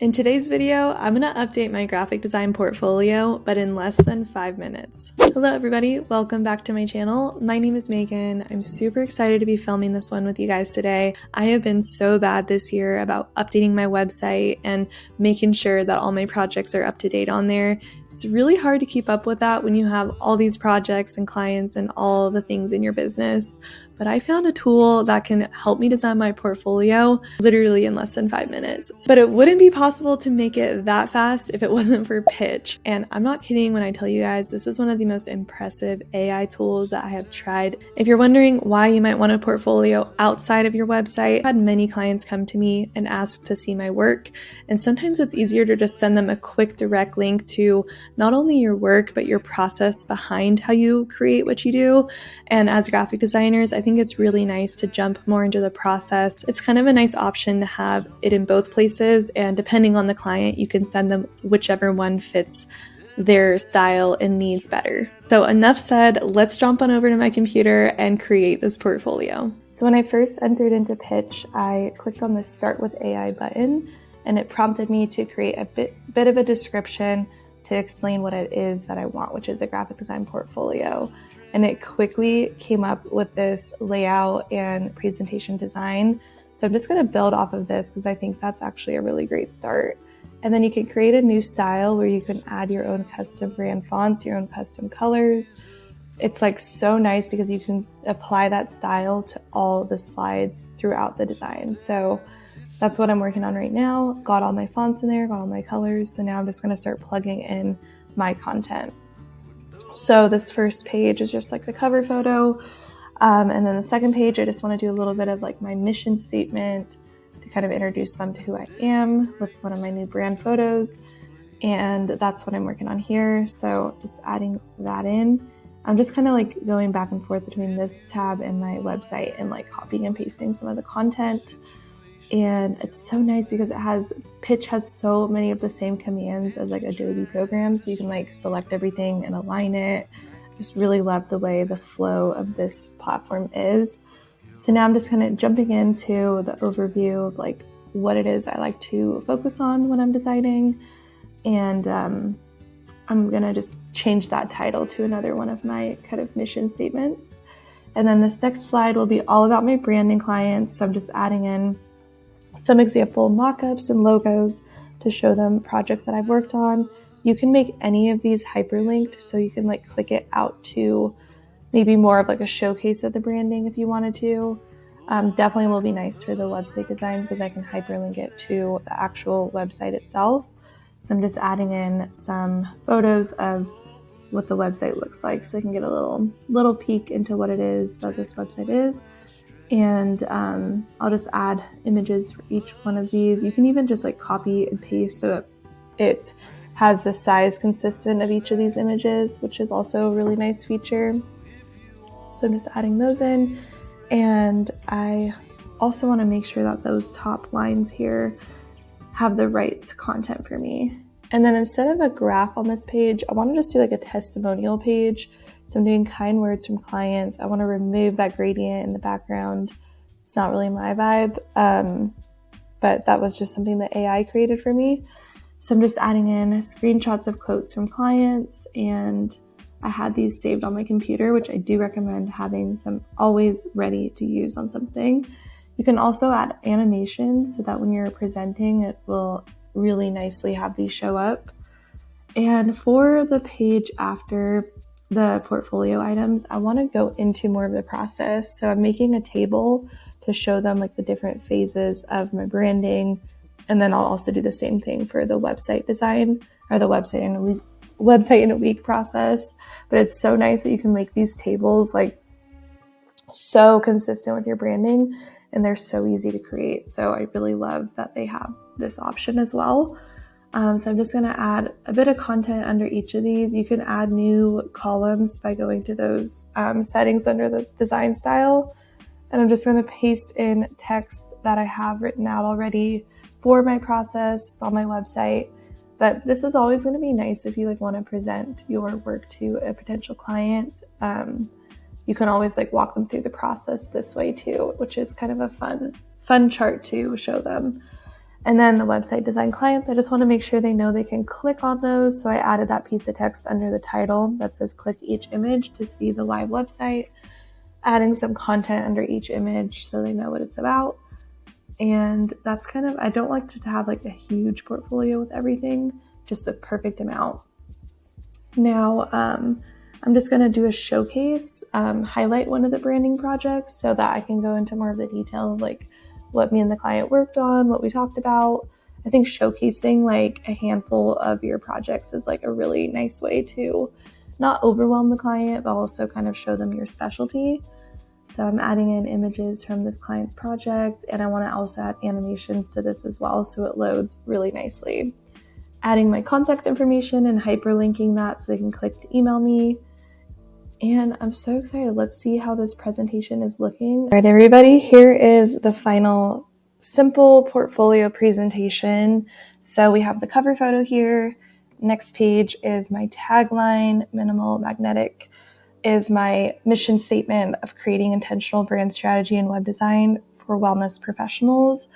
In today's video, I'm going to update my graphic design portfolio, but in less than 5 minutes. Hello everybody, welcome back to my channel. My name is Megan. I'm super excited to be filming this one with you guys today. I have been so bad this year about updating my website and making sure that all my projects are up to date on there. It's really hard to keep up with that when you have all these projects and clients and all the things in your business. But I found a tool that can help me design my portfolio literally in less than 5 minutes. But it wouldn't be possible to make it that fast if it wasn't for Pitch. And I'm not kidding when I tell you guys, this is one of the most impressive AI tools that I have tried. If you're wondering why you might want a portfolio outside of your website, I've had many clients come to me and ask to see my work. And sometimes it's easier to just send them a quick direct link to not only your work, but your process behind how you create what you do. And as graphic designers, I think it's really nice to jump more into the process. It's kind of a nice option to have it in both places, and depending on the client, you can send them whichever one fits their style and needs better. So enough said, let's jump on over to my computer and create this portfolio. So when I first entered into Pitch, I clicked on the Start with AI button, and it prompted me to create a bit of a description to explain what it is that I want, which is a graphic design portfolio. And it quickly came up with this layout and presentation design. So I'm just going to build off of this because I think that's actually a really great start. And then you can create a new style where you can add your own custom brand fonts, your own custom colors. It's like so nice because you can apply that style to all the slides throughout the design. So that's what I'm working on right now. Got all my fonts in there, got all my colors. So now I'm just going to start plugging in my content. So this first page is just like the cover photo. And then the second page, I just want to do a little bit of like my mission statement to kind of introduce them to who I am with one of my new brand photos. And that's what I'm working on here. So just adding that in. I'm just kind of like going back and forth between this tab and my website and like copying and pasting some of the content. And it's so nice because Pitch has so many of the same commands as like Adobe programs. So you can like select everything and align it. Just really love the way the flow of this platform is. So now I'm just kind of jumping into the overview of like what it is I like to focus on when I'm designing. And I'm going to just change that title to another one of my kind of mission statements. And then this next slide will be all about my branding clients. So I'm just adding in some example mock-ups and logos to show them projects that I've worked on. You can make any of these hyperlinked, so you can like click it out to maybe more of like a showcase of the branding if you wanted to. Definitely will be nice for the website designs because I can hyperlink it to the actual website itself. So I'm just adding in some photos of what the website looks like so I can get a little peek into what it is that this website is. And I'll just add images for each one of these. You can even just like copy and paste so it has the size consistent of each of these images, which is also a really nice feature. So I'm just adding those in. And I also want to make sure that those top lines here have the right content for me. And then instead of a graph on this page, I want to just do like a testimonial page. So I'm doing kind words from clients. I want to remove that gradient in the background. It's not really my vibe, but that was just something that AI created for me. So I'm just adding in screenshots of quotes from clients, and I had these saved on my computer, which I do recommend having some always ready to use on something. You can also add animations so that when you're presenting, it will really nicely have these show up. And for the page after the portfolio items, I want to go into more of the process. So I'm making a table to show them like the different phases of my branding. And then I'll also do the same thing for the website design or the website in a week process. But it's so nice that you can make these tables like so consistent with your branding, and they're so easy to create. So I really love that they have this option as well. So I'm just going to add a bit of content under each of these. You can add new columns by going to those settings under the design style. And I'm just going to paste in text that I have written out already for my process. It's on my website. But this is always going to be nice if you like want to present your work to a potential client. You can always like walk them through the process this way too, which is kind of a fun chart to show them. And then the website design clients, I just want to make sure they know they can click on those. So I added that piece of text under the title that says click each image to see the live website, adding some content under each image so they know what it's about. And that's kind of, I don't like to have like a huge portfolio with everything, just a perfect amount. Now, I'm just going to do a showcase, highlight one of the branding projects so that I can go into more of the detail of like what me and the client worked on, what we talked about. I think showcasing like a handful of your projects is like a really nice way to not overwhelm the client, but also kind of show them your specialty. So I'm adding in images from this client's project, and I want to also add animations to this as well so it loads really nicely. Adding my contact information and hyperlinking that so they can click to email me. And I'm so excited. Let's see how this presentation is looking. All right, everybody, here is the final simple portfolio presentation. So we have the cover photo here. Next page is my tagline, minimal magnetic is my mission statement of creating intentional brand strategy and web design for wellness professionals.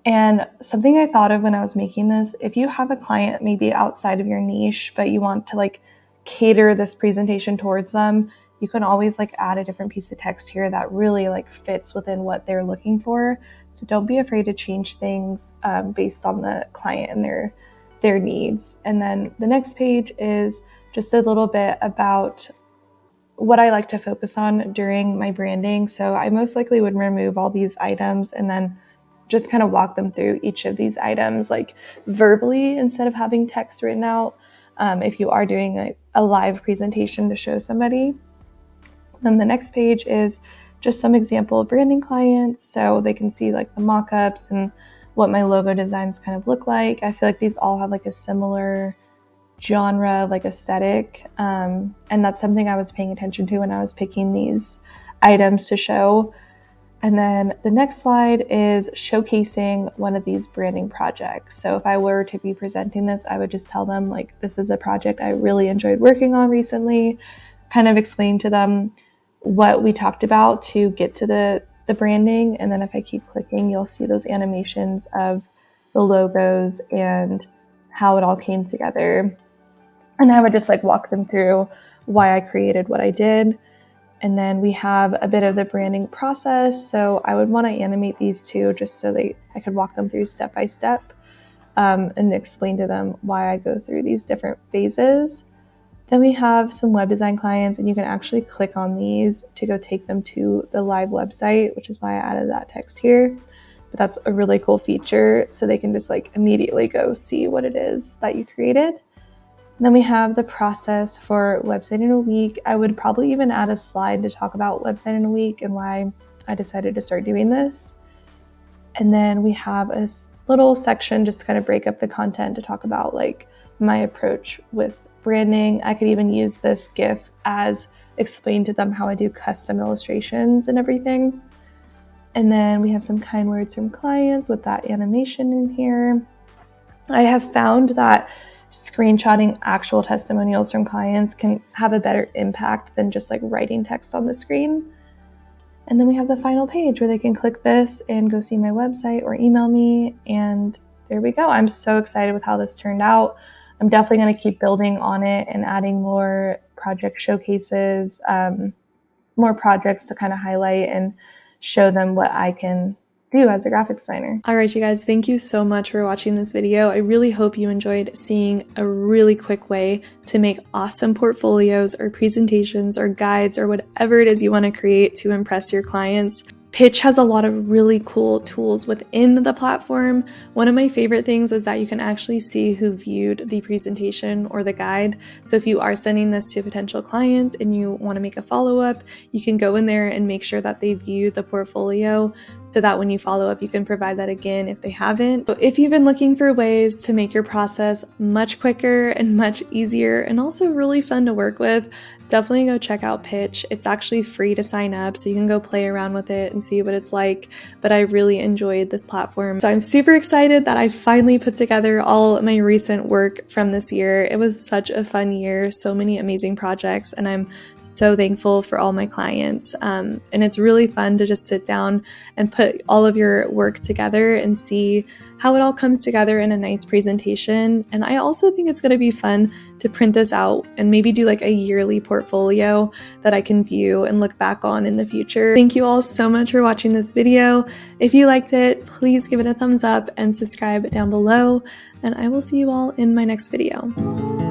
And something I thought of when I was making this, if you have a client maybe outside of your niche, but you want to like cater this presentation towards them, you can always like add a different piece of text here that really like fits within what they're looking for. So don't be afraid to change things based on the client and their needs. And then the next page is just a little bit about what I like to focus on during my branding. So I most likely would remove all these items and then just kind of walk them through each of these items like verbally instead of having text written out if you are doing a live presentation to show somebody. Then the next page is just some example branding clients so they can see like the mock-ups and what my logo designs kind of look like. I feel like these all have like a similar genre, like aesthetic. And that's something I was paying attention to when I was picking these items to show. And then the next slide is showcasing one of these branding projects. So if I were to be presenting this, I would just tell them like, this is a project I really enjoyed working on recently, kind of explain to them what we talked about to get to the branding. And then if I keep clicking, you'll see those animations of the logos and how it all came together. And I would just like walk them through why I created what I did. And then we have a bit of the branding process. So I would want to animate these two just so I could walk them through step by step and explain to them why I go through these different phases. Then we have some web design clients, and you can actually click on these to go take them to the live website, which is why I added that text here. But that's a really cool feature. So they can just like immediately go see what it is that you created. And then we have the process for website in a week. I would probably even add a slide to talk about website in a week and why I decided to start doing this. And then we have a little section just to kind of break up the content to talk about like my approach with branding. I could even use this GIF as explain to them how I do custom illustrations and everything. And then we have some kind words from clients with that animation in here. I have found that screenshotting actual testimonials from clients can have a better impact than just like writing text on the screen. And then we have the final page where they can click this and go see my website or email me. And there we go. I'm so excited with how this turned out. I'm definitely going to keep building on it and adding more project showcases, more projects to kind of highlight and show them what I can do as a graphic designer. All right, you guys, thank you so much for watching this video. I really hope you enjoyed seeing a really quick way to make awesome portfolios or presentations or guides or whatever it is you want to create to impress your clients. Pitch has a lot of really cool tools within the platform. One of my favorite things is that you can actually see who viewed the presentation or the guide. So if you are sending this to potential clients and you want to make a follow-up, you can go in there and make sure that they view the portfolio so that when you follow up, you can provide that again if they haven't. So if you've been looking for ways to make your process much quicker and much easier and also really fun to work with, definitely go check out Pitch. It's actually free to sign up, so you can go play around with it and see what it's like, but I really enjoyed this platform. So I'm super excited that I finally put together all my recent work from this year. It was such a fun year, so many amazing projects, and I'm so thankful for all my clients. And it's really fun to just sit down and put all of your work together and see how it all comes together in a nice presentation. And I also think it's going to be fun to print this out and maybe do like a yearly portfolio that I can view and look back on in the future. Thank you all so much for watching this video. If you liked it, please give it a thumbs up and subscribe down below, and I will see you all in my next video.